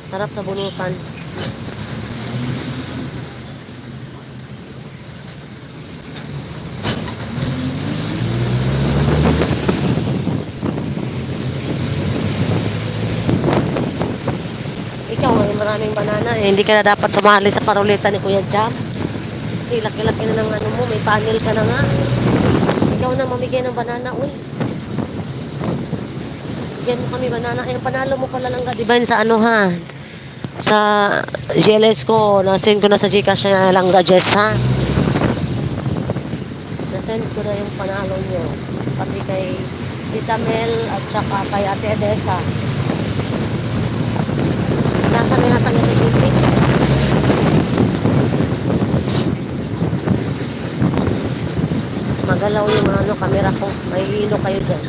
Sarap sa bunutan. Ikaw, may maraming banana eh. Hindi ka na dapat sumali sa paruleta ni Kuya Jam. Kasi laki-laki na ng ano mo, may panel ka na nga. Ikaw na mamigay ng banana, uy. Bigyan mo kami banana. Ay, panalo mo pala lang, di ba yun sa ano ha? Sa GLS ko, na-send ko na sa Gcash na lang Jess ha. Na-send ko na yung panalo nyo. Pati kay Tita Mel at saka kay Ate Edesa. Nasa nilatan niya sa susi. Magalaw yung ano, camera ko. May hilo kayo dyan.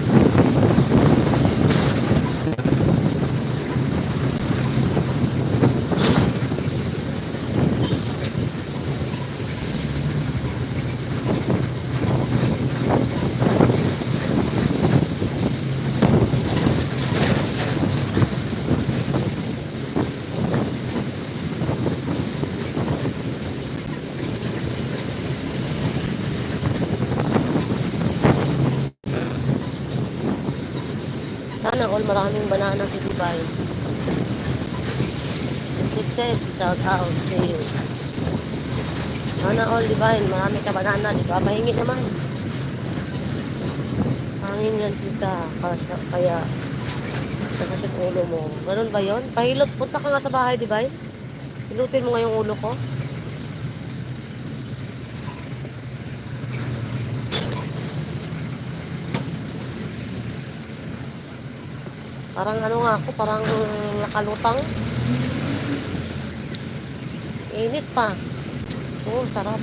Sana all maraming banana si Dubai. Success, shout out to you. Sana all Dubai, marami ka banana, di ba? Pahingi naman. Hangin yan tita, kaya kasakit ulo mo. Ganun ba yun? Pahilot, punta ka nga sa bahay, Dubai. Hilutin mo nga yung ulo ko. Parang ano nga ako, parang nakalutang. Init pa. Oo, sarap.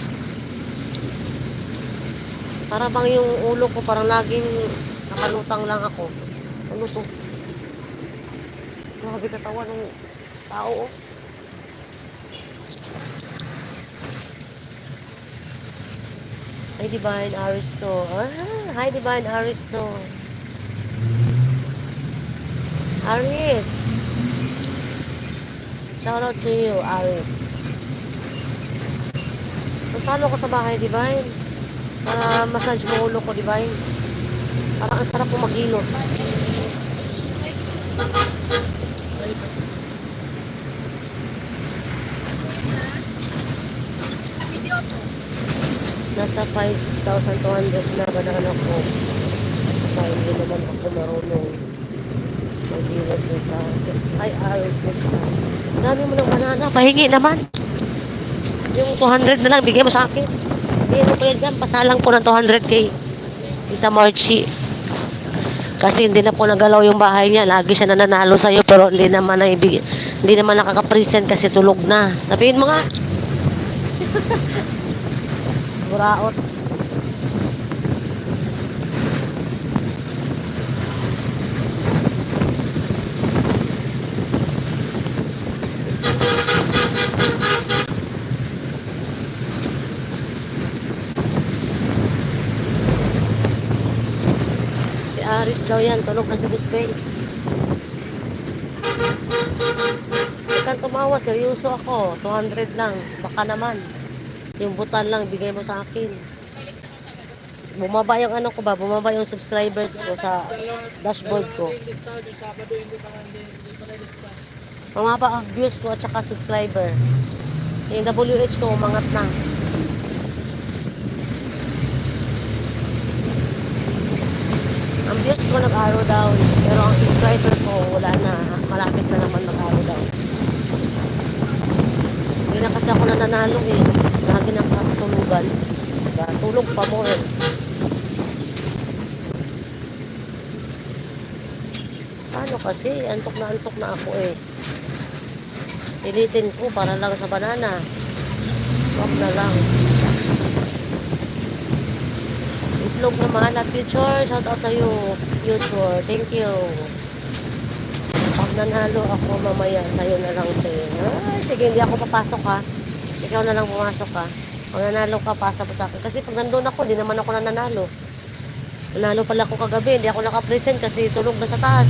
Para bang yung ulo ko parang laging nakalutang lang ako. Ano to? Grabe katawa ng tao, oh. Hi, Divine Aristo. Hi, Divine Aristo. Aris. Shout out to you, Aris. Puntahan ko sa bahay, Divine. Para massage mo ulo ko, Divine. Parang ang sarap po maghilot. Nasa 5,200 na banana ko. Kaya hindi naman ako marunong maghilot nito. Ay, Aris, basta. Dami mo ng banana. Pahingi naman. Yung 200 na lang, bigay mo sa akin. Hindi mo pa yan dyan. Pasalang ko ng 200k. Tita Marchie. Kasi hindi na po nagalaw yung bahay niya. Lagi siya nananalo sa'yo. Pero hindi naman nakaka-present kasi tulog na. Sabihin mo nga. Buraot. Si Aris daw yan. Tulog na si Buspay. Ikan tumawa. Seryoso ako. 200 lang. Baka naman. Yung butan lang, bigay mo sa akin. Bumaba yung ano ko ba? Bumaba yung subscribers ko sa dashboard ko. Bumaba ang views ko at saka subscriber. Yung WH ko, umangat na. Ang views ko nag-arrow down. Pero ang subscriber ko, wala na. Malapit na naman mag-arrow down. Hindi na kasi ako nananalo eh. Lagi na katulugan. Tulog pa mo eh. Paano kasi? Antok na ako eh. Pilitin ko para lang sa banana. Wag na lang. Itlog naman at future. Shout out sa'yo. Future. Thank you. Pag nanalo ako mamaya, sa'yo na lang din. Ay, sige, hindi ako papasok ha. Ikaw na lang pumasok ha. Pag nanalo ka, pasa mo sa akin. Kasi pag nandun ako, di naman ako nananalo. Nanalo pala ako kagabi. Hindi ako nakapresent kasi tulog na sa taas.